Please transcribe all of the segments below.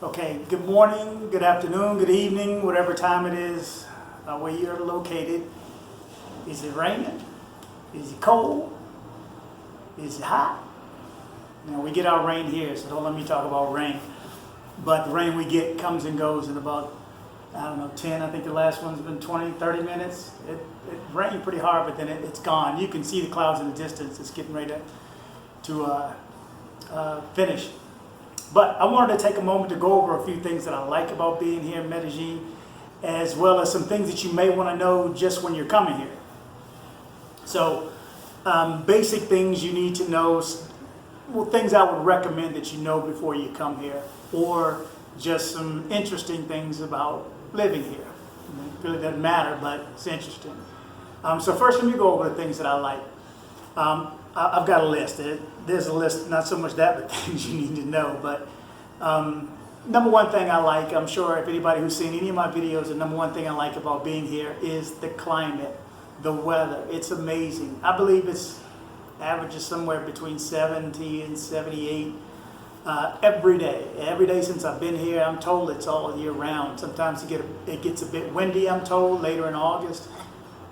Okay, good morning, good afternoon, good evening, whatever time it is where you're located. Is it raining? Is it cold? Is it hot? Now, we get our rain here, so don't let me talk about rain. But the rain we get comes and goes in about, 10. I think the last one's been 20, 30 minutes. It rained pretty hard, but then it's gone. You can see the clouds in the distance. It's getting ready to finish. But I wanted to take a moment to go over a few things that I like about being here in Medellin, as well as some things that you may want to know just when you're coming here. So, basic things you need to know, well, things I would recommend that you know before you come here, or just some interesting things about living here. It really doesn't matter, but it's interesting. So first, let me go over the things that I like. I've got a list. There's a list, not so much that, but things you need to know. But number one thing I like, I'm sure if anybody who's seen any of my videos, the number one thing I like about being here is the climate, the weather. It's amazing. I believe it's averages somewhere between 70 and 78 every day. Every day since I've been here, I'm told it's all year round. Sometimes it gets a bit windy, I'm told, later in August.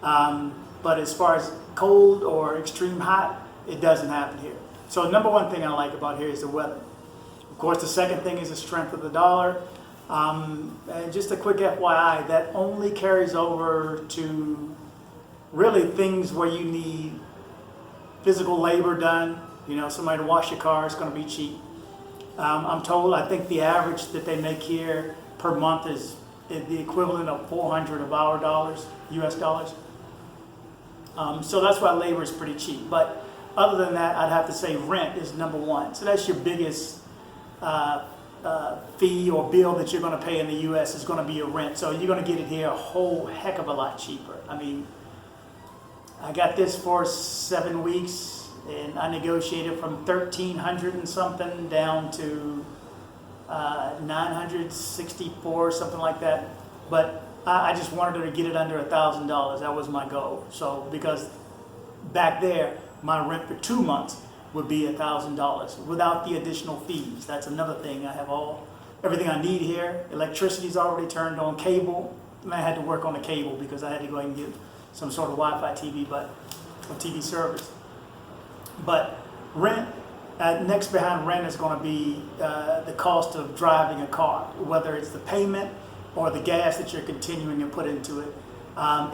But as far as cold or extreme hot, it doesn't happen here. So number one thing I like about here is the weather. Of course, the second thing is the strength of the dollar. And just a quick FYI, that only carries over to really things where you need physical labor done. Somebody to wash your car is going to be cheap. I'm told, I think the average that they make here per month is the equivalent of 400 of our dollars, US dollars. So that's why labor is pretty cheap. But other than that, I'd have to say rent is number one. So that's your biggest fee or bill that you're going to pay in the U.S. is going to be your rent. So you're going to get it here a whole heck of a lot cheaper. I mean, I got this for 7 weeks, and I negotiated from $1,300 and something down to $964, something like that. But I just wanted to get it under $1,000. That was my goal. So because back there, my rent for 2 months would be $1,000 without the additional fees. That's another thing. I have everything I need here. Electricity's already turned on. Cable, and I had to work on the cable because I had to go ahead and get some sort of Wi-Fi TV, or TV service. But rent, next behind rent is going to be the cost of driving a car, whether it's the payment or the gas that you're continuing to put into it.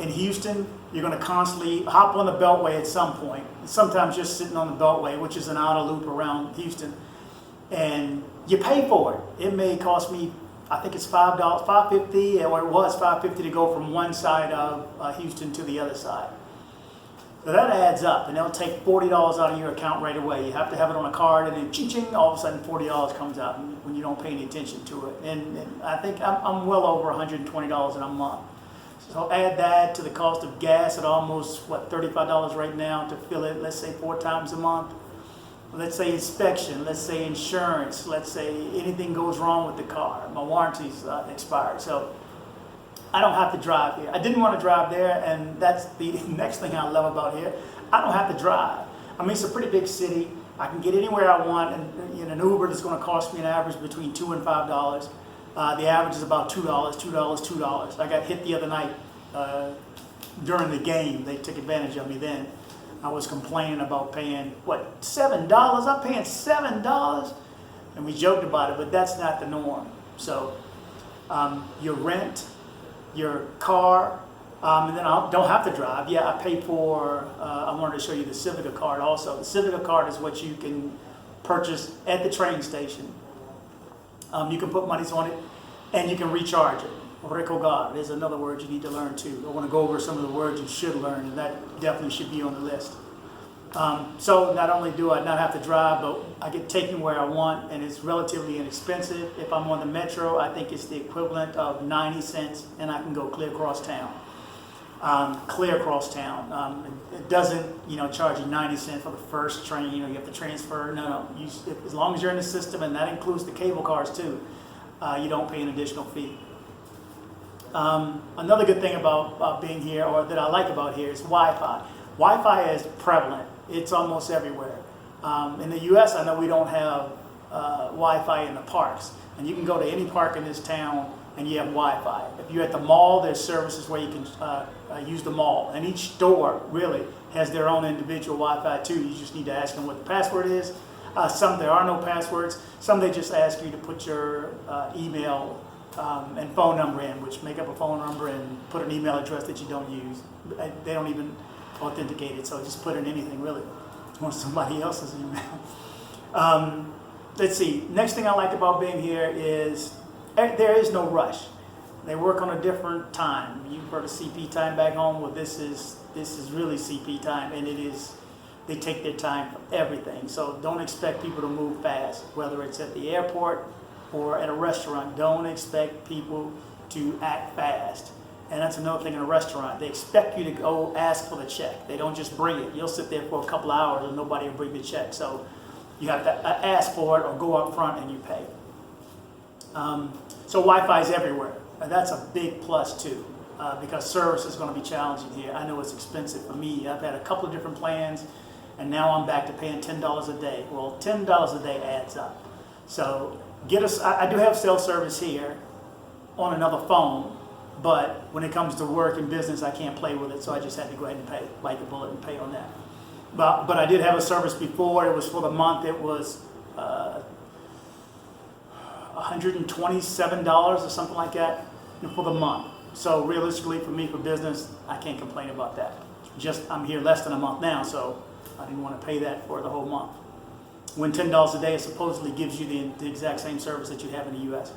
In Houston, you're going to constantly hop on the Beltway at some point. Sometimes just sitting on the Beltway, which is an outer loop around Houston, and you pay for it. It may cost me, I think it's $5, $5.50, or it was $5.50 to go from one side of Houston to the other side. So that adds up, and they'll take $40 out of your account right away. You have to have it on a card, and then ching-ching, all of a sudden $40 comes out when you don't pay any attention to it. And I think I'm well over $120 in a month. So add that to the cost of gas at almost, $35 right now to fill it, let's say 4 times a month. Let's say inspection, let's say insurance, let's say anything goes wrong with the car. My warranty's expired, so I don't have to drive here. I didn't want to drive there, and that's the next thing I love about here. I don't have to drive. I mean, it's a pretty big city. I can get anywhere I want, and in an Uber that's going to cost me an average between $2 and $5. The average is about $2, $2. I got hit the other night during the game. They took advantage of me then. I was complaining about paying, $7? I'm paying $7? And we joked about it, but that's not the norm. So your rent, your car, and then I don't have to drive. Yeah, I pay for, I wanted to show you the Civica card also. The Civica card is what you can purchase at the train station. You can put monies on it, and you can recharge it. Recargar is another word you need to learn too. I want to go over some of the words you should learn, and that definitely should be on the list. So not only do I not have to drive, but I get taken where I want, and it's relatively inexpensive. If I'm on the metro, I think it's the equivalent of 90 cents, and I can go clear across town. It doesn't, charge you 90 cents for the first train. You have to transfer. No. As long as you're in the system, and that includes the cable cars too, you don't pay an additional fee. Another good thing about being here, or that I like about here, is Wi-Fi. Wi-Fi is prevalent. It's almost everywhere. In the U.S., I know we don't have Wi-Fi in the parks. And you can go to any park in this town and you have Wi-Fi. If you're at the mall, there's services where you can use the mall. And each store really has their own individual Wi-Fi too. You just need to ask them what the password is. Some there are no passwords. Some they just ask you to put your email and phone number in, which make up a phone number and put an email address that you don't use. They don't even authenticate it, so just put in anything really on somebody else's email. Let's see. Next thing I like about being here is there is no rush. They work on a different time. You've heard of CP time back home. Well, this is really CP time, and it is. They take their time for everything. So don't expect people to move fast, whether it's at the airport or at a restaurant. Don't expect people to act fast. And that's another thing in a restaurant. They expect you to go ask for the check. They don't just bring it. You'll sit there for a couple of hours and nobody will bring the check. So you have to ask for it or go up front and you pay. So Wi-Fi is everywhere. And that's a big plus too, because service is going to be challenging here. I know it's expensive for me. I've had a couple of different plans, and now I'm back to paying $10 a day. Well, $10 a day adds up. So get us. I do have cell service here on another phone, but when it comes to work and business, I can't play with it. So I just had to go ahead and pay, bite the bullet and pay on that. But I did have a service before. It was for the month. It was $127 or something like that for the month. So realistically, for me, for business, I can't complain about that. Just I'm here less than a month now, so I didn't want to pay that for the whole month. When $10 a day, it supposedly gives you the exact same service that you have in the U.S.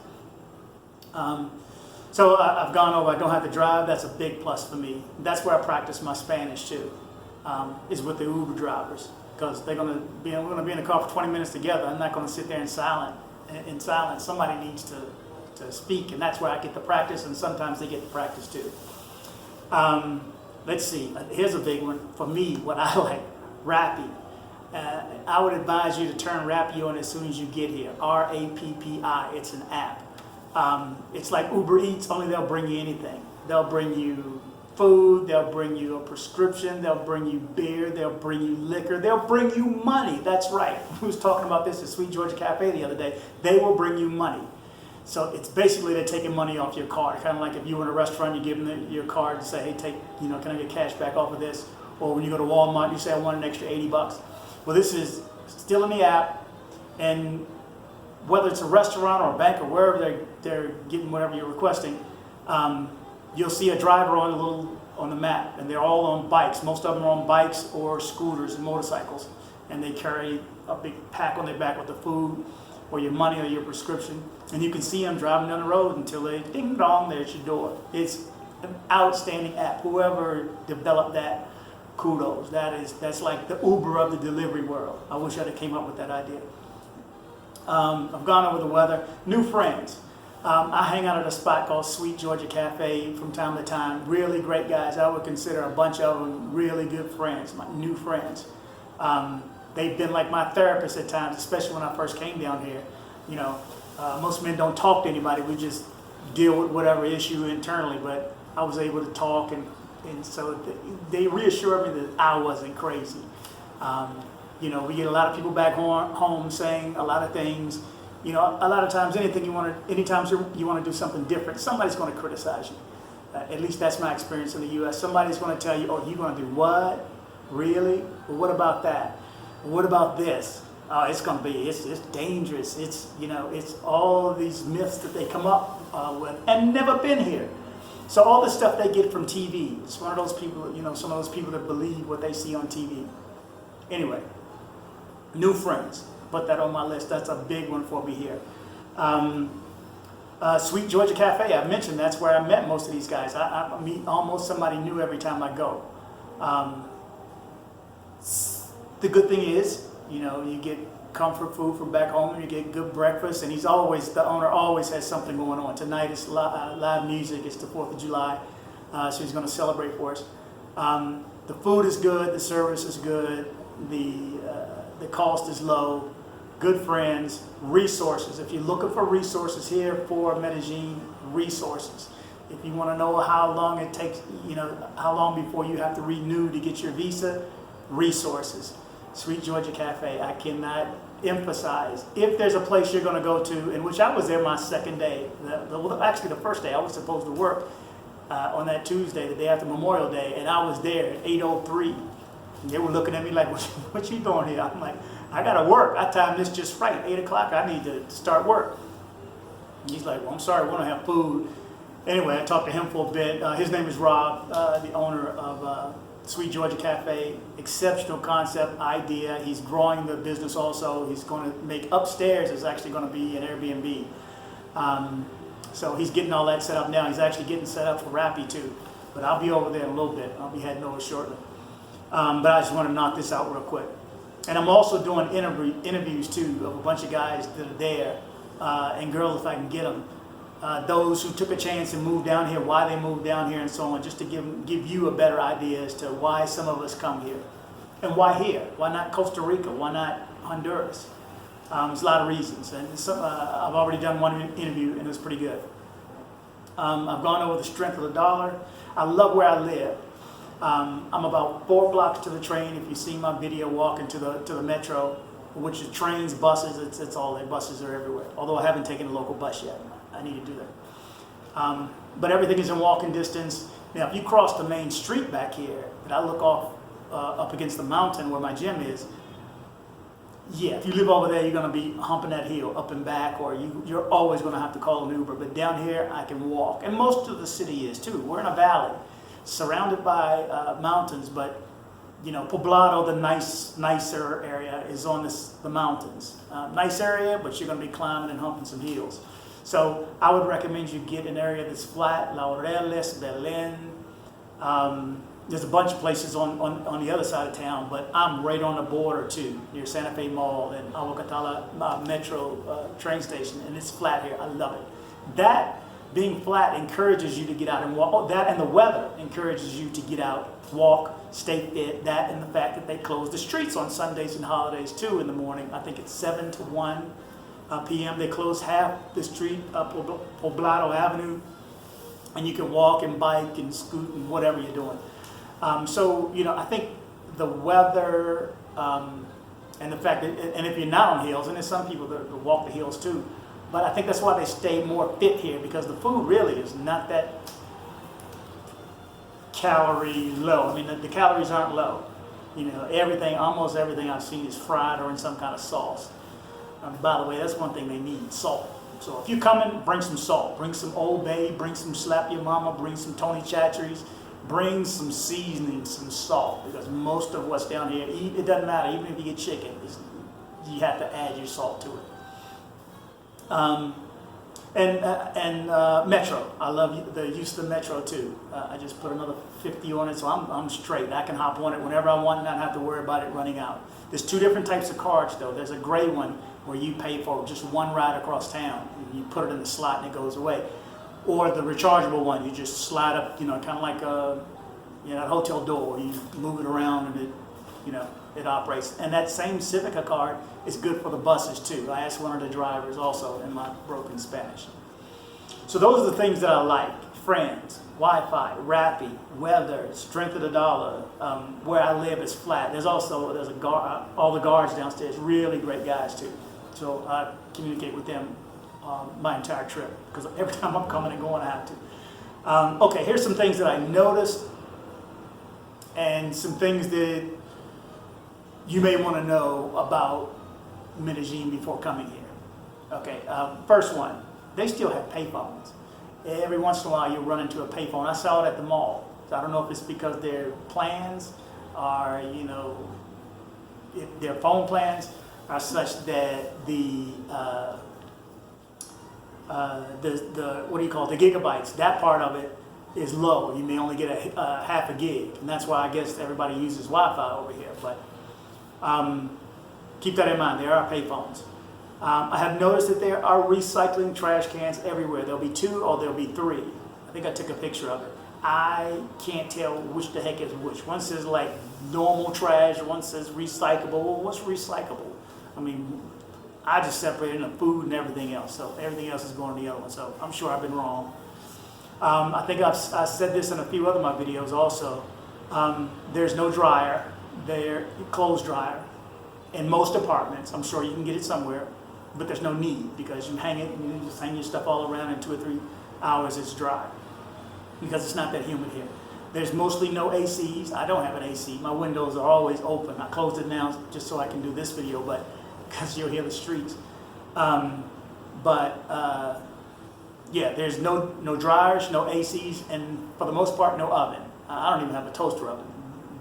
So I've gone over. I don't have to drive. That's a big plus for me. That's where I practice my Spanish too. Is with the Uber drivers, because we're going to be in the car for 20 minutes together. I'm not going to sit there in silence. Somebody needs to speak, and that's where I get the practice, and sometimes they get the practice too. Let's see. Here's a big one for me. What I like, Rappi. I would advise you to turn Rappi on as soon as you get here. R-A-P-P-I. It's an app. It's like Uber Eats, only they'll bring you anything. They'll bring you food, they'll bring you a prescription, they'll bring you beer, they'll bring you liquor, they'll bring you money. That's right. Who was talking about this at Sweet Georgia Cafe the other day? They will bring you money. So it's basically they're taking money off your card. Kind of like if you were in a restaurant, you give them your card and say, hey, can I get cash back off of this? Or when you go to Walmart, you say, I want an extra $80. Well, this is still in the app, and whether it's a restaurant or a bank or wherever they're getting whatever you're requesting, you'll see a driver on the map, and they're all on bikes. Most of them are on bikes or scooters and motorcycles, and they carry a big pack on their back with the food or your money or your prescription, and you can see them driving down the road until they ding dong, there's your door. It's an outstanding app. Whoever developed that, kudos. That's like the Uber of the delivery world. I wish I'd have came up with that idea. I've gone over the weather. New friends. I hang out at a spot called Sweet Georgia Cafe from time to time. Really great guys. I would consider a bunch of them really good friends, my new friends. They've been like my therapists at times, especially when I first came down here. Most men don't talk to anybody. We just deal with whatever issue internally, but I was able to talk, and so they reassured me that I wasn't crazy. We get a lot of people back home saying a lot of things. A lot of times, anytime you want to do something different, somebody's going to criticize you. At least that's my experience in the U.S. Somebody's going to tell you, "Oh, you're going to do what? Really? Well, what about that? What about this? Oh, it's dangerous. It's all of these myths that they come up with and never been here. So all the stuff they get from TV. It's one of those people, some of those people that believe what they see on TV. Anyway, new friends. Put that on my list. That's a big one for me here. Sweet Georgia Cafe, I mentioned that's where I met most of these guys. I meet almost somebody new every time I go. The good thing is, you get comfort food from back home, and you get good breakfast, and the owner always has something going on. Tonight is live music. It's the 4th of July, so he's going to celebrate for us. The food is good. The service is good. The cost is low. Good friends, resources. If you're looking for resources here for Medellin, resources. If you want to know how long it takes, how long before you have to renew to get your visa, resources. Sweet Georgia Cafe. I cannot emphasize, if there's a place you're going to go to, in which I was there my second day, actually the first day, I was supposed to work on that Tuesday, the day after Memorial Day, and I was there at 8:03. And they were looking at me like, what you doing here? I'm like, I got to work. I timed this just right. 8 o'clock, I need to start work. And he's like, well, I'm sorry, we don't have food. Anyway, I talked to him for a bit. His name is Rob, the owner of Sweet Georgia Cafe. Exceptional concept, idea. He's growing the business also. He's going to make upstairs is actually going to be an Airbnb. So he's getting all that set up now. He's actually getting set up for Rappi too. But I'll be over there in a little bit. I'll be heading over shortly. But I just want to knock this out real quick. And I'm also doing interviews too of a bunch of guys that are there, and girls if I can get them. Those who took a chance and moved down here, why they moved down here and so on, just to give you a better idea as to why some of us come here. And why here? Why not Costa Rica? Why not Honduras? There's a lot of reasons. And I've already done one interview and it was pretty good. I've gone over the strength of the dollar. I love where I live. I'm about 4 blocks to the train. If you see my video walking to the metro, which is trains, buses, it's all there. Buses are everywhere. Although I haven't taken a local bus yet. I need to do that. But everything is in walking distance. Now, if you cross the main street back here, and I look off up against the mountain where my gym is, yeah, if you live over there, you're going to be humping that hill up and back, or you're always going to have to call an Uber. But down here, I can walk. And most of the city is, too. We're in a valley, surrounded by mountains, but, you know, Poblado, the nicer area, is on the mountains. Nice area, but you're going to be climbing and humping some hills. So I would recommend you get an area that's flat, Laureles, Belen. There's a bunch of places on the other side of town, but I'm right on the border too, near Santa Fe Mall and Aguacatala Metro train station, and it's flat here. I love it. That being flat encourages you to get out and walk. Oh, that and the weather encourages you to get out, walk, stay fit. That and the fact that they close the streets on Sundays and holidays too in the morning. I think it's 7 to 1 p.m. They close half the street up Poblado Avenue, and you can walk and bike and scoot and whatever you're doing. So, you know, I think the weather and the fact that, and if you're not on hills, and there's some people that walk the hills too, but I think that's why they stay more fit here, because the food really is not that calorie low. I mean, the calories aren't low. You know, almost everything I've seen is fried or in some kind of sauce. By the way, that's one thing they need, salt. So if you come in, bring some salt. Bring some Old Bay, bring some Slap Your Mama, bring some Tony Chachere's, bring some seasoning, some salt, because most of what's down here, it doesn't matter, even if you get chicken, you have to add your salt to it. Metro, I love the use of the Metro too. I just put another 50 on it, so I'm straight. I can hop on it whenever I want and not have to worry about it running out. There's 2 different types of cards though. There's a gray one where you pay for just one ride across town. You put it in the slot and it goes away. Or the rechargeable one, you just slide up, you know, kind of like a hotel door. You move it around and it operates. And that same Civica card is good for the buses too. I asked one of the drivers also in my broken Spanish. So those are the things that I like. Friends, Wi-Fi, Rappi, weather, strength of the dollar. Where I live is flat. There's a guard, all the guards downstairs, really great guys too. So I communicate with them my entire trip, because every time I'm coming and going I have to. Okay, here's some things that I noticed and some things that you may want to know about Medellin before coming here. Okay, first one, they still have payphones. Every once in a while you'll run into a payphone. I saw it at the mall. So I don't know if it's because their plans are, if their phone plans are such that the what do you call it, the gigabytes, that part of it is low. You may only get a half a gig, and that's why I guess everybody uses Wi-Fi over here. But keep that in mind. There are payphones. I have noticed that there are recycling trash cans everywhere. There'll be 2 or there'll be 3. I think I took a picture of it. I can't tell which the heck is which. One says like normal trash, one says recyclable. Well, what's recyclable? I mean, I just separated the food and everything else. So everything else is going to the other one. So I'm sure I've been wrong. I think I said this in a few other of my videos also. There's no dryer. Clothes dryer. in most apartments. I'm sure you can get it somewhere, but there's no need because you hang it and you just hang your stuff all around in 2 or 3 hours it's dry because it's not that humid here. There's mostly no ACs. I don't have an AC. My windows are always open. I closed it now just so I can do this video, but because you'll hear the streets. Yeah, there's no dryers, no ACs, and for the most part, no oven. I don't even have a toaster oven.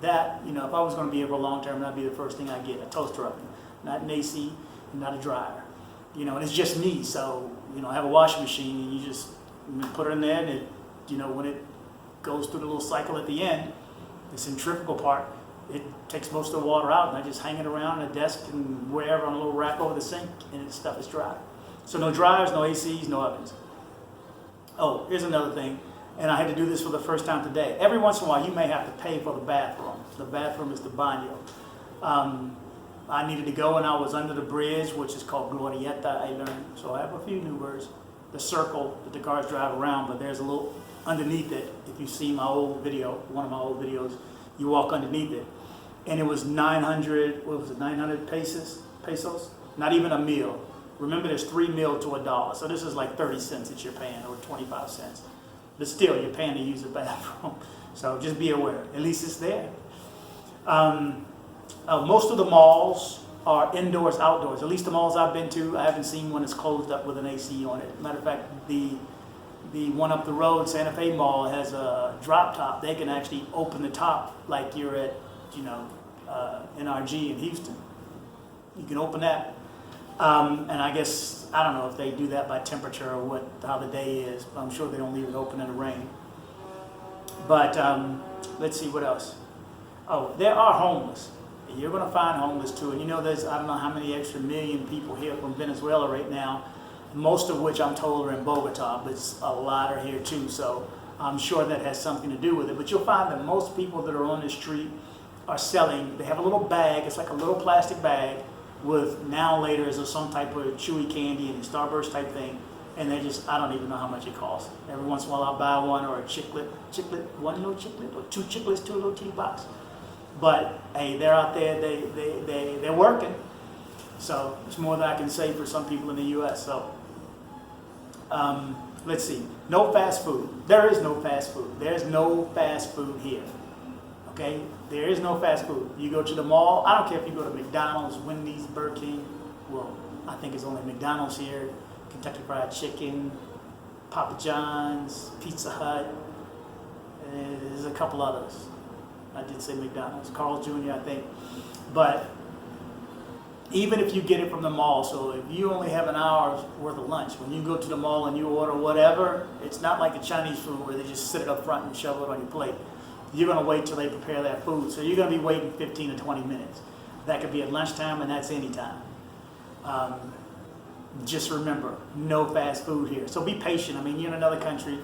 That, you know, if I was going to be here for long term, that'd be the first thing I get, a toaster oven. Not an AC, not a dryer. You know, and it's just me, so, you know, I have a washing machine, and you just put it in there, and it, you know, when it goes through the little cycle at the end, the centrifugal part, it takes most of the water out, and I just hang it around a desk and wherever on a little rack over the sink, and the stuff is dry. So no dryers, no ACs, no ovens. Oh, here's another thing, and I had to do this for the first time today. Every once in a while, you may have to pay for the bathroom. The bathroom is the baño. I needed to go, and I was under the bridge, which is called Glorieta, I learned. So I have a few new words. The circle that the cars drive around, but there's a little underneath it. If you see my old video, one of my old videos, you walk underneath it. And it was 900, what was it, 900 pesos? Not even a meal. Remember, there's 3 meals to $1. So this is like 30 cents that you're paying, or 25 cents. But still, you're paying to use the bathroom. So just be aware. At least it's there. Most of the malls are indoors, outdoors. At least the malls I've been to, I haven't seen one that's closed up with an AC on it. Matter of fact, the one up the road, Santa Fe Mall, has a drop top. They can actually open the top like you're at, you know, NRG in Houston. You can open that. And I guess, I don't know if they do that by temperature or how the day is. But I'm sure they don't leave it open in the rain. But let's see what else. Oh, there are homeless. You're going to find homeless too. And you know, there's, I don't know how many extra million people here from Venezuela right now, most of which I'm told are in Bogota, but a lot are here too. So I'm sure that has something to do with it. But you'll find that most people that are on the street are selling, they have a little bag, it's like a little plastic bag with now laters or some type of chewy candy and Starburst type thing. And they just, I don't even know how much it costs. Every once in a while I'll buy one, or a chiclet, one little chiclet, or 2 chiclets, 2 little kitty box. But hey, they're out there, they're working. So it's more than I can say for some people in the US. So let's see, no fast food. There is no fast food. There's no fast food here. Okay, there is no fast food. You go to the mall, I don't care if you go to McDonald's, Wendy's, Burger King. Well, I think it's only McDonald's here. Kentucky Fried Chicken, Papa John's, Pizza Hut. There's a couple others. I did say McDonald's, Carl's Jr., I think. But even if you get it from the mall, so if you only have an hour's worth of lunch, when you go to the mall and you order whatever, it's not like the Chinese food where they just sit it up front and shove it on your plate. You're going to wait till they prepare that food. So you're going to be waiting 15 to 20 minutes. That could be at lunchtime, and that's any time. Just remember, no fast food here. So be patient. I mean, you're in another country.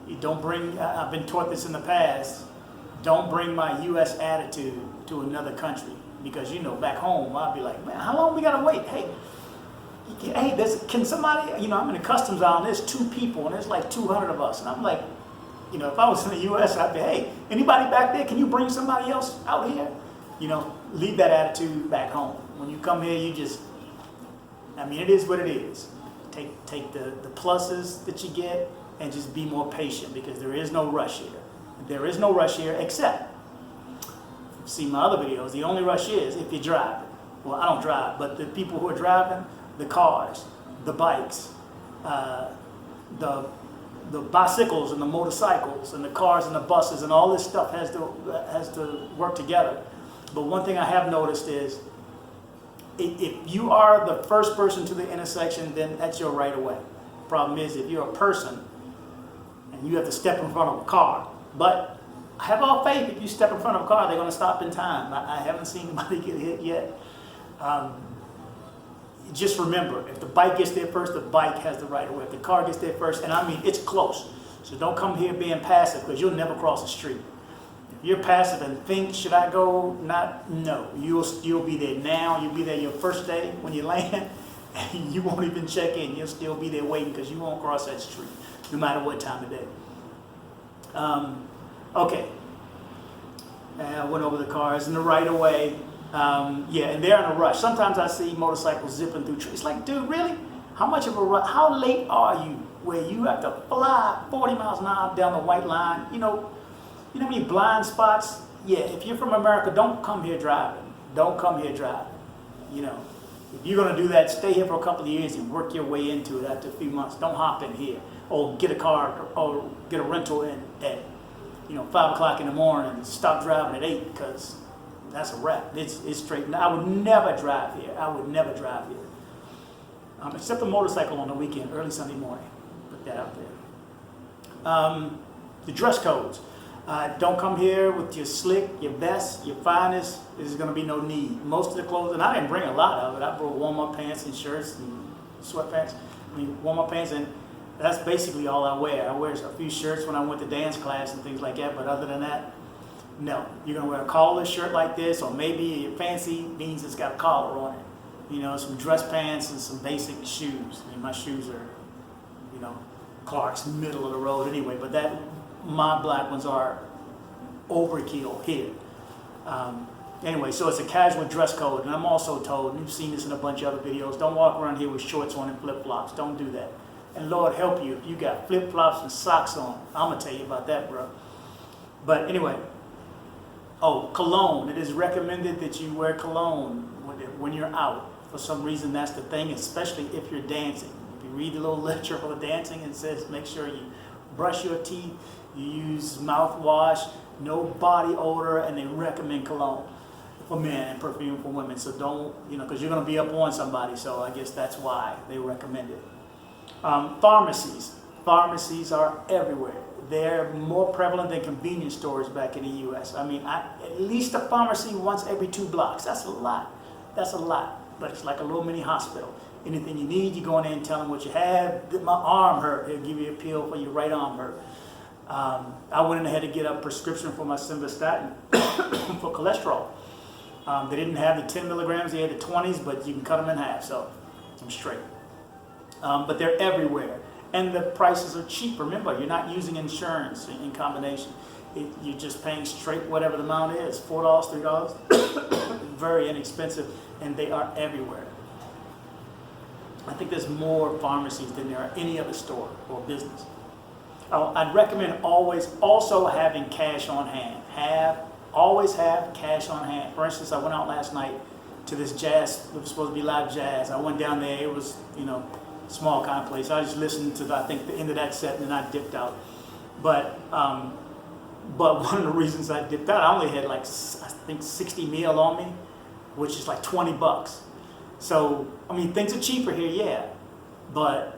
You don't bring, I've been taught this in the past, don't bring my U.S. attitude to another country. Because, you know, back home, I'd be like, man, how long we got to wait? Hey, can somebody, you know, I'm in the customs island, there's 2 people, and there's like 200 of us. And I'm like, you know, if I was in the U.S., I'd be, hey, anybody back there, can you bring somebody else out here? You know, leave that attitude back home. When you come here, you just, I mean, it is what it is. Take the pluses that you get and just be more patient, because there is no rush here. There is no rush here, except, see my other videos, the only rush is if you're driving. Well, I don't drive, but the people who are driving, the cars, the bikes, the bicycles and the motorcycles and the cars and the buses and all this stuff has to work together. But one thing I have noticed is if you are the first person to the intersection, then that's your right of way. Problem is, if you're a person and you have to step in front of a car, but I have all faith if you step in front of a car, they're going to stop in time. I haven't seen anybody get hit yet. Just remember, if the bike gets there first, the bike has the right of way. If the car gets there first, and I mean, it's close. So don't come here being passive, because you'll never cross the street. If you're passive and think, should I go? No. You'll be there now. You'll be there your first day when you land. And you won't even check in. You'll still be there waiting, because you won't cross that street, no matter what time of day. Okay. I went over the cars and the right of way. Yeah, and they're in a rush. Sometimes I see motorcycles zipping through trees. It's like, dude, really? How much of a rush? How late are you where you have to fly 40 miles an hour down the white line? You know how many blind spots? Yeah, if you're from America, don't come here driving. Don't come here driving. You know, if you're going to do that, stay here for a couple of years and work your way into it after a few months. Don't hop in here or get a car or get a rental in at 5 o'clock in the morning and stop driving at 8 because that's a wrap. It's straight. I would never drive here. I would never drive here. Except a motorcycle on the weekend, early Sunday morning. Put that out there. The dress codes. Don't come here with your slick, your vest, your finest. There's going to be no need. Most of the clothes, and I didn't bring a lot of it. I brought warm-up pants and shirts and sweatpants. Warm-up pants, and that's basically all I wear. I wear a few shirts when I went to dance class and things like that, but other than that, no. You're going to wear a collarless shirt like this, or maybe your fancy means it's got a collar on it. Some dress pants and some basic shoes. My shoes are, Clark's middle of the road anyway, but my black ones are overkill here. Anyway, so it's a casual dress code, and I'm also told, and you've seen this in a bunch of other videos, don't walk around here with shorts on and flip-flops. Don't do that. And Lord help you if you got flip-flops and socks on. I'm going to tell you about that, bro. But anyway, cologne. It is recommended that you wear cologne when you're out. For some reason, that's the thing, especially if you're dancing. If you read the little literature for dancing, it says make sure you brush your teeth, you use mouthwash, no body odor, and they recommend cologne for men and perfume for women. So don't, because you're going to be up on somebody, so I guess that's why they recommend it. Pharmacies. Pharmacies are everywhere. They're more prevalent than convenience stores back in the U.S. At least a pharmacy once every 2 blocks. That's a lot. That's a lot. But it's like a little mini hospital. Anything you need, you go in there and tell them what you have. My arm hurt. They'll give you a pill for your right arm hurt. I went in and had to get a prescription for my simvastatin for cholesterol. They didn't have the 10 milligrams. They had the 20s, but you can cut them in half. So I'm straight. But they're everywhere. And the prices are cheap. Remember, you're not using insurance in combination. You're just paying straight whatever the amount is, $4, $3. Very inexpensive, and they are everywhere. I think there's more pharmacies than there are any other store or business. I'd recommend always also having cash on hand. Always have cash on hand. For instance, I went out last night to this jazz. It was supposed to be live jazz. I went down there. It was, small kind of place. I just listened to, I think, the end of that set, and then I dipped out. But one of the reasons I dipped out, I only had I think 60 mil on me, which is like $20. So, things are cheaper here, yeah. But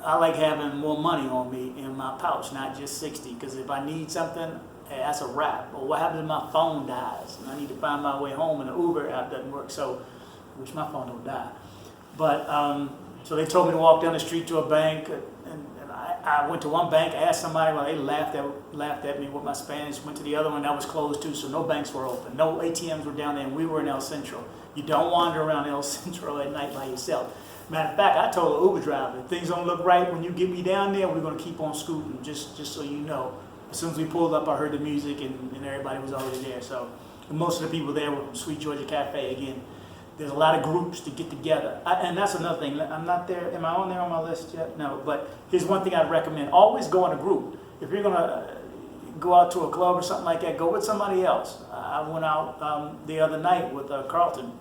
I like having more money on me in my pouch, not just 60. Because if I need something, that's a wrap. Or what happens if my phone dies and I need to find my way home and the Uber app doesn't work? So, which my phone don't die. But, so they told me to walk down the street to a bank, and I went to one bank, asked somebody, they laughed at me with my Spanish, went to the other one, that was closed too, so no banks were open. No ATMs were down there, and we were in El Centro. You don't wander around El Centro at night by yourself. Matter of fact, I told the Uber driver, if things don't look right when you get me down there, we're going to keep on scooting, just so you know. As soon as we pulled up, I heard the music, and everybody was already there. So most of the people there were from Sweet Georgia Cafe again. There's a lot of groups to get together. And that's another thing. I'm not there. Am I on there on my list yet? No. But here's one thing I'd recommend. Always go in a group. If you're going to go out to a club or something like that, go with somebody else. I went out the other night with Carlton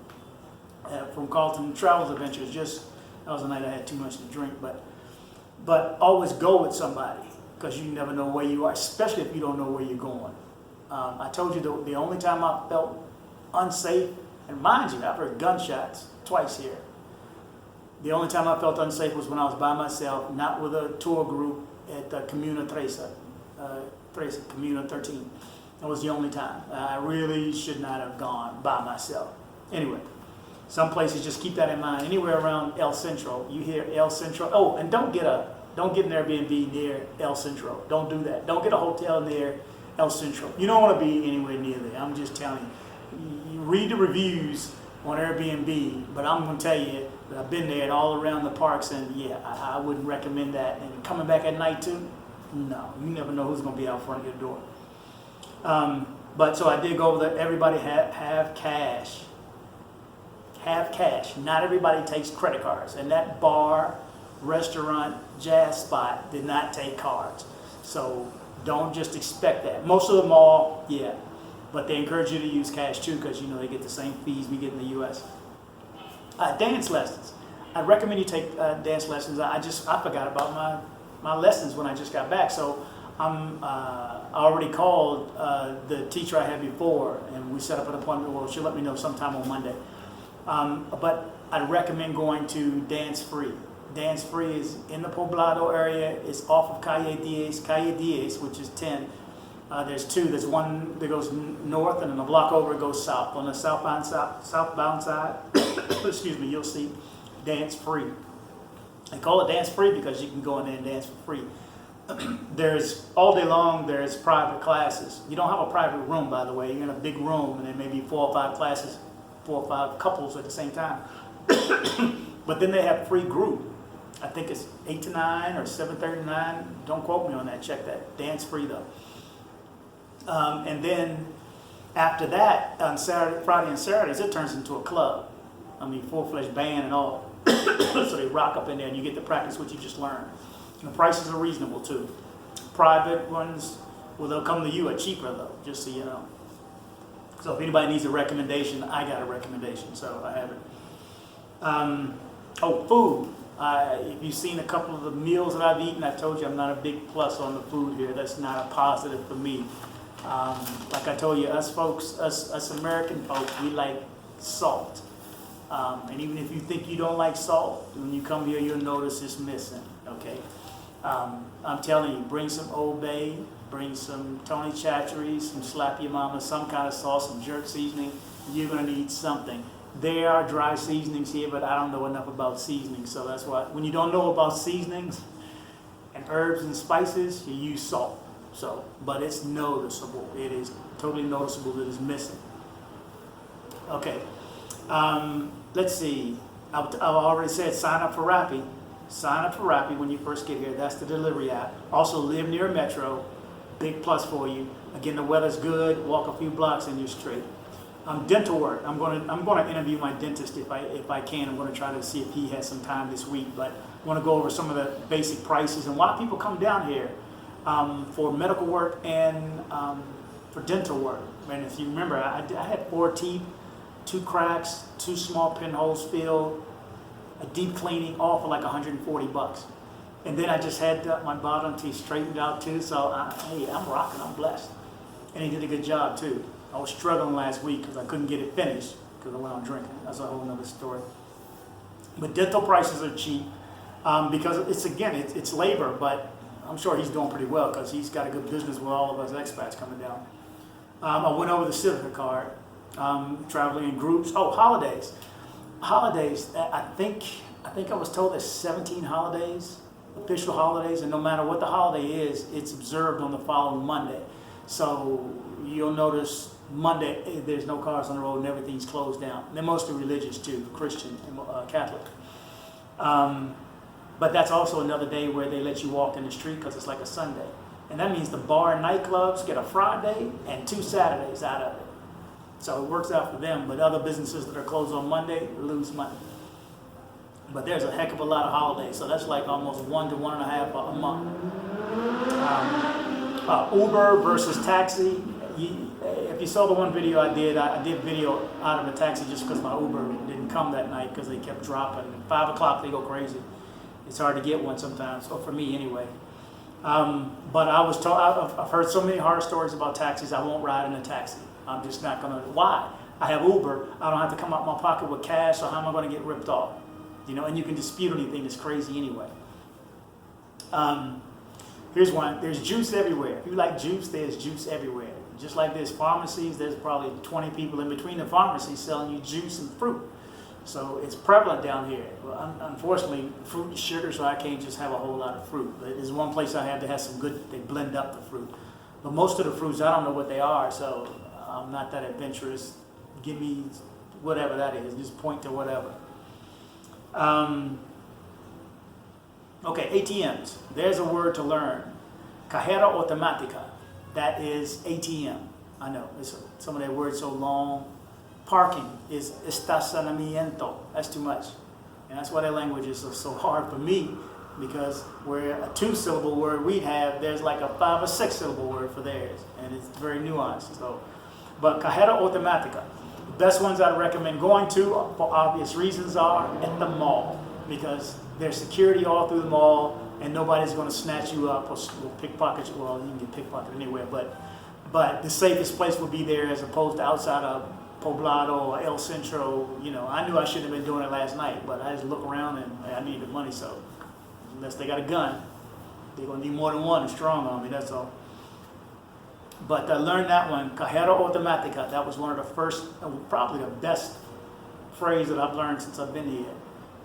from Carlton Travels Adventures. That was a night I had too much to drink. But always go with somebody because you never know where you are, especially if you don't know where you're going. I told you the only time I felt unsafe, and mind you, I've heard gunshots twice here. The only time I felt unsafe was when I was by myself, not with a tour group at Comuna 13. That was the only time. I really should not have gone by myself. Anyway, some places just keep that in mind. Anywhere around El Centro, you hear El Centro. Oh, and don't get an Airbnb near El Centro. Don't do that. Don't get a hotel near El Centro. You don't want to be anywhere near there. I'm just telling you. You read the reviews on Airbnb, but I'm going to tell you that I've been there and all around the parks, and yeah, I wouldn't recommend that. And coming back at night too, no, you never know who's going to be out front of your door. But so I did go over there. Everybody have cash. have cash. Not everybody takes credit cards. And that bar, restaurant, jazz spot did not take cards. So don't just expect that. Most of them all, yeah. But they encourage you to use cash too, because you know they get the same fees we get in the US. Dance lessons. I recommend you take dance lessons. I forgot about my lessons when I just got back. So I already called the teacher I had before, and we set up an appointment. Well, she'll let me know sometime on Monday. But I recommend going to Dance Free. Dance Free is in the Poblado area. It's off of Calle 10, which is 10. There's two. There's one that goes north, and then a block over it goes south. On the southbound side, excuse me, you'll see Dance Free. I call it Dance Free because you can go in there and dance for free. There's all day long. There's private classes. You don't have a private room, by the way. You're in a big room, and there may be 4 or 5 classes, 4 or 5 couples at the same time. But then they have free group. I think it's 8 to 9 or 7:30 to 9. Don't quote me on that. Check that. Dance Free though. And then after that, on Friday and Saturdays, it turns into a club. I mean, full-fledged band and all. So they rock up in there, and you get to practice what you just learned. And the prices are reasonable too. Private ones, well, they'll come to you at cheaper though, just so you know. So if anybody needs a recommendation, I got a recommendation, so I have it. Food. If you've seen a couple of the meals that I've eaten, I told you I'm not a big plus on the food here. That's not a positive for me. Like I told you, us folks, us American folks, we like salt. And even if you think you don't like salt, when you come here, you'll notice it's missing, okay? I'm telling you, bring some Old Bay, bring some Tony Chachery, some Slap Your Mama, some kind of sauce, some jerk seasoning. You're gonna need something. There are dry seasonings here, but I don't know enough about seasonings, so that's why when you don't know about seasonings and herbs and spices, you use salt. So, but it's noticeable. It is totally noticeable that it's missing. Okay, let's see. I've already said sign up for Rappi. Sign up for Rappi when you first get here. That's the delivery app. Also live near a metro. Big plus for you. Again, the weather's good. Walk a few blocks and you're straight. Dental work. I'm going to interview my dentist if I can. I'm going to try to see if he has some time this week. But I want to go over some of the basic prices and why people come down here for medical work and for dental work. And if you remember, I had 4 teeth, 2 cracks, 2 small pinholes filled, a deep cleaning, all for like $140. And then I just had my bottom teeth straightened out too. So hey, I'm rocking. I'm blessed. And he did a good job too. I was struggling last week because I couldn't get it finished because I went on drinking. That's a whole nother story. But dental prices are cheap because it's labor, but I'm sure he's doing pretty well because he's got a good business with all of us expats coming down. I went over the Civica card, traveling in groups. Oh, holidays. Holidays, I think I was told there's 17 holidays, official holidays, and no matter what the holiday is, it's observed on the following Monday. So you'll notice Monday, there's no cars on the road and everything's closed down. They're mostly religious too, Christian and Catholic. But that's also another day where they let you walk in the street because it's like a Sunday. And that means the bar and nightclubs get a Friday and 2 Saturdays out of it. So it works out for them, but other businesses that are closed on Monday lose money. But there's a heck of a lot of holidays, so that's like almost 1 to 1.5 a month. Uber versus taxi. If you saw the one video I did video out of a taxi just because my Uber didn't come that night because they kept dropping. 5 o'clock they go crazy. It's hard to get one sometimes, or for me anyway. But I was told, I've heard so many horror stories about taxis. I won't ride in a taxi. I'm just not gonna. Why? I have Uber. I don't have to come out my pocket with cash. So how am I going to get ripped off? You know, and you can dispute anything that's crazy anyway. Here's one. There's juice everywhere. If you like juice, there's juice everywhere. Just like there's pharmacies, there's probably 20 people in between the pharmacies selling you juice and fruit. So it's prevalent down here. Well, unfortunately, fruit is sugar, so I can't just have a whole lot of fruit. There's one place I have that has some good, they blend up the fruit. But most of the fruits, I don't know what they are, so I'm not that adventurous. Give me whatever that is. Just point to whatever. Okay, ATMs. There's a word to learn. Cajera automática. That is ATM. I know. Some of that word's so long. Parking is estacionamiento. That's too much. And that's why that language is so hard for me, because where a 2-syllable word we have, there's like a 5 or 6-syllable word for theirs. And it's very nuanced. So, but cajera automática, the best ones I'd recommend going to for obvious reasons are at the mall, because there's security all through the mall and nobody's going to snatch you up or pickpocket you. Well, you can get pickpocketed anywhere, but the safest place would be there as opposed to outside of Poblado or El Centro. You know, I knew I shouldn't have been doing it last night, but I just look around and I needed money, so unless they got a gun, they're going to need more than one strong on me, that's all. But I learned that one, cajera automática. That was one of the first, probably the best phrase that I've learned since I've been here.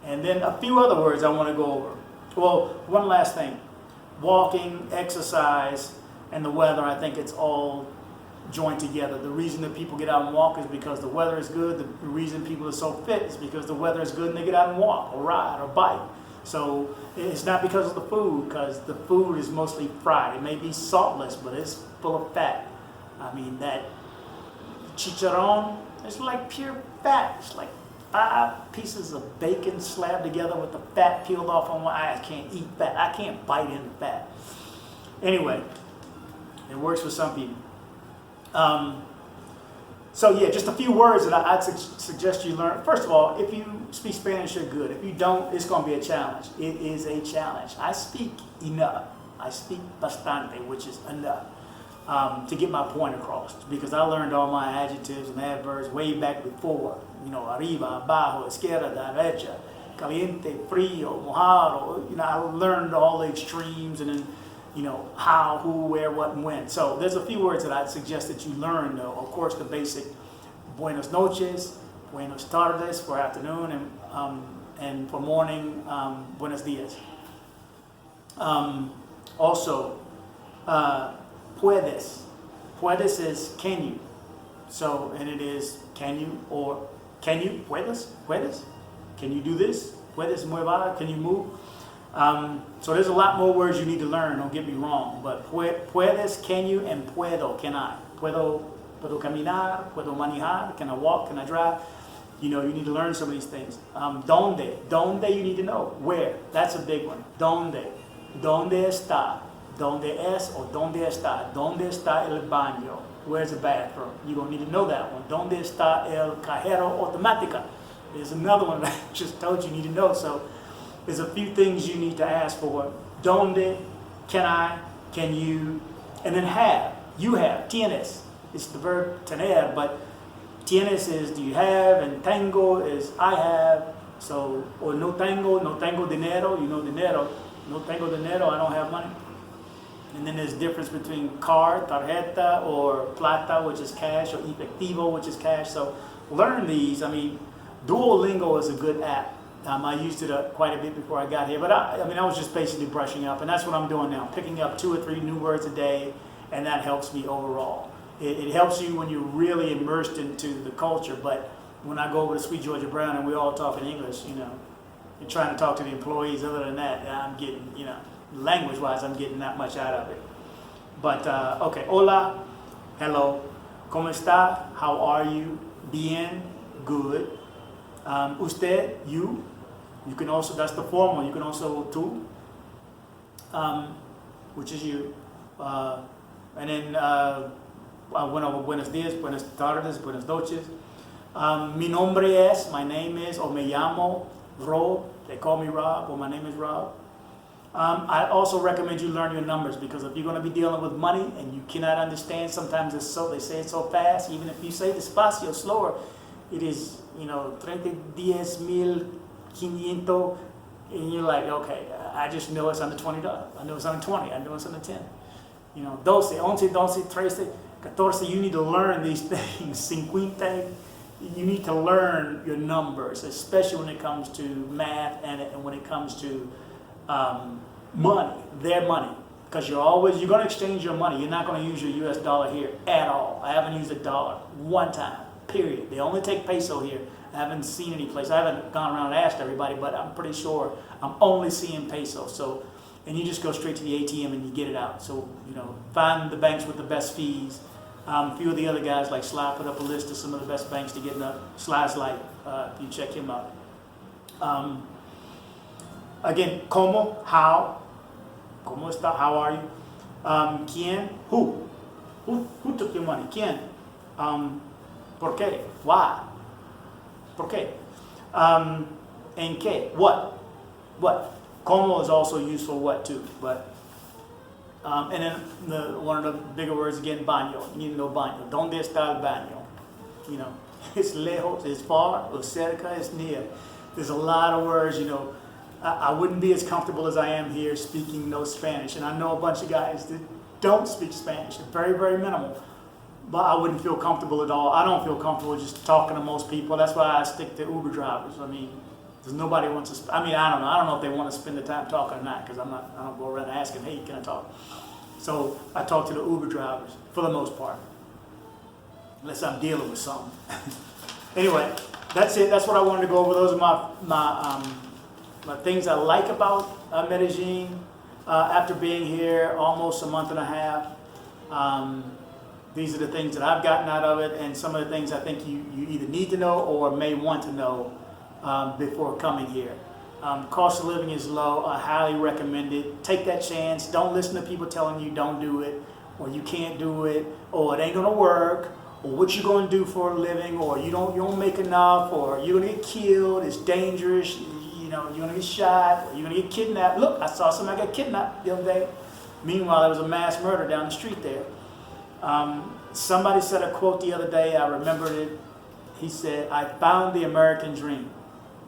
And then a few other words I want to go over. Well, one last thing. Walking, exercise, and the weather, I think it's all joined together. The reason that people get out and walk is because the weather is good. The reason people are so fit is because the weather is good and they get out and walk or ride or bike. So it's not because of the food, because the food is mostly fried. It may be saltless, but it's full of fat. I mean, that chicharron is like pure fat. It's like 5 pieces of bacon slapped together with the fat peeled off on one. I can't eat fat. I can't bite into fat. Anyway, it works for some people. So yeah, just a few words that I'd suggest you learn. First of all, if you speak Spanish, you're good. If you don't, it's going to be a challenge. It is a challenge. I speak enough. I speak bastante, which is enough, to get my point across, because I learned all my adjectives and adverbs way back before. You know, arriba, abajo, izquierda, derecha, caliente, frío, mojado. You know, I learned all the extremes, and then, you know, how, who, where, what, and when. So there's a few words that I'd suggest that you learn, though. Of course, the basic buenos noches, buenos tardes for afternoon, and for morning, buenos dias. Also, puedes. Puedes is can you. So, and it is can you, or can you, puedes, puedes? Can you do this? Puedes muevar, can you move? So there's a lot more words you need to learn, don't get me wrong, but puedes, can you, and puedo, can I. Puedo caminar, puedo manejar, can I walk, can I drive? You know, you need to learn some of these things. Donde you need to know, where, that's a big one. Donde está, donde es, or donde está el baño, where's the bathroom? You're going to need to know that one. Donde está el cajero automática? There's another one that I just told you need to know. So there's a few things you need to ask for. Donde, can I, can you, and then have, you have, tienes. It's the verb tener, but tienes is do you have, and tengo is I have. So, or no tengo dinero, you know dinero. No tengo dinero, I don't have money. And then there's difference between card, tarjeta, or plata, which is cash, or efectivo, which is cash. So learn these. I mean, Duolingo is a good app. I used it quite a bit before I got here, but I was just basically brushing up, and that's what I'm doing now, picking up 2 or 3 new words a day, and that helps me overall. It helps you when you're really immersed into the culture, but when I go over to Sweet Georgia Brown and we all talk in English, you know, and trying to talk to the employees, other than that, I'm getting, you know, language-wise, I'm getting that much out of it. But, okay, hola, hello, ¿cómo está? How are you? Bien, good. Usted, you. You can also, that's the formal, you can also tú, which is you. And then, bueno, buenos días, buenas tardes, buenas noches. Mi nombre es, my name is, or me llamo Rob, they call me Rob, or my name is Rob. I also recommend you learn your numbers, because if you're going to be dealing with money and you cannot understand, sometimes it's so, they say it so fast, even if you say despacio, slower, it is, you know, 30,000,500, and you're like, okay, I just know it's under $20. I know it's under 20. I know it's under 10. You know, 12, 11, 12, 13, 14, you need to learn these things. 50, you need to learn your numbers, especially when it comes to math and when it comes to money, their money. Because you're going to exchange your money. You're not going to use your US dollar here at all. I haven't used a dollar one time, period. They only take peso here. I haven't seen any place. I haven't gone around and asked everybody, but I'm pretty sure I'm only seeing peso. So, and you just go straight to the ATM and you get it out. So, you know, find the banks with the best fees. A few of the other guys, like Sly, put up a list of some of the best banks to get in. Sly's like, if you check him out. Again, como, how. ¿Cómo está? How are you? ¿Quién? Who? Who took your money? ¿Quién? ¿Por qué? Why? ¿Por qué? ¿En qué? What? What? Como is also used for what too, but and then one of the bigger words again, baño. You need to know baño. ¿Dónde está el baño? You know, it's lejos, it's far, o cerca, it's near. There's a lot of words, you know. I wouldn't be as comfortable as I am here speaking no Spanish, and I know a bunch of guys that don't speak Spanish. It's very, very minimal. But I wouldn't feel comfortable at all. I don't feel comfortable just talking to most people. That's why I stick to Uber drivers. I mean, because nobody wants to. I mean, I don't know. I don't know if they want to spend the time talking or not. Because I don't go around asking, "Hey, can I talk?" So I talk to the Uber drivers for the most part, unless I'm dealing with something. Anyway, that's it. That's what I wanted to go over. Those are my things I like about Medellin after being here almost a month and a half. These are the things that I've gotten out of it, and some of the things I think you either need to know or may want to know before coming here. Cost of living is low. I highly recommend it. Take that chance. Don't listen to people telling you don't do it, or you can't do it, or it ain't gonna work, or what you gonna do for a living, or you don't make enough, or you're gonna get killed. It's dangerous. You know, you're gonna get shot, or you're gonna get kidnapped. Look, I saw somebody get kidnapped the other day. Meanwhile, there was a mass murder down the street there. Somebody said a quote the other day, I remembered it. He said, "I found the American dream,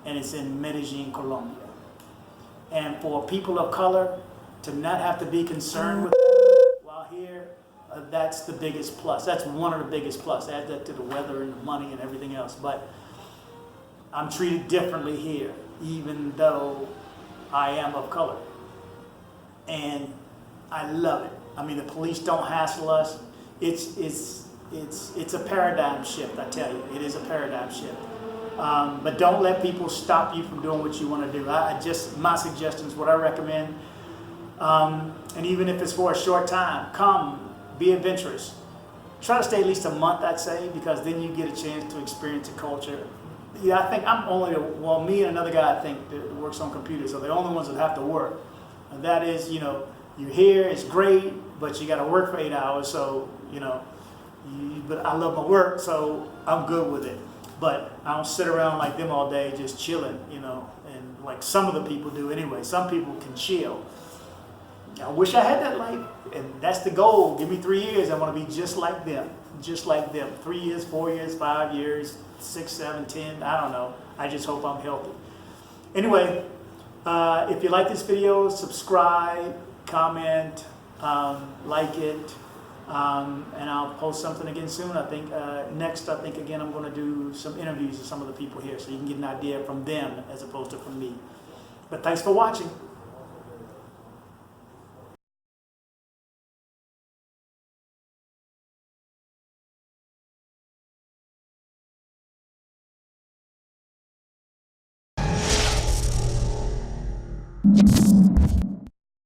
and it's in Medellin, Colombia." And for people of color to not have to be concerned with while here, that's the biggest plus. That's one of the biggest plus. Add that to the weather and the money and everything else. But I'm treated differently here, even though I am of color. And I love it. I mean, the police don't hassle us. It's a paradigm shift, I tell you. It is a paradigm shift. But don't let people stop you from doing what you want to do. My suggestions, what I recommend, and even if it's for a short time, come, be adventurous. Try to stay at least a month, I'd say, because then you get a chance to experience the culture. Yeah, I think me and another guy I think that works on computers are the only ones that have to work. And that is, you know, you're here, it's great, but you got to work for 8 hours, so, you know, but I love my work, so I'm good with it. But I don't sit around like them all day just chilling, you know, and like some of the people do anyway. Some people can chill. I wish I had that life, and that's the goal. Give me 3 years, I want to be just like them. Just like them. 3 years, 4 years, 5 years, 6, 7, 10, I don't know. I just hope I'm healthy. Anyway, if you like this video, subscribe, comment, like it, and I'll post something again soon. I think next, again, I'm going to do some interviews with some of the people here so you can get an idea from them as opposed to from me. But thanks for watching.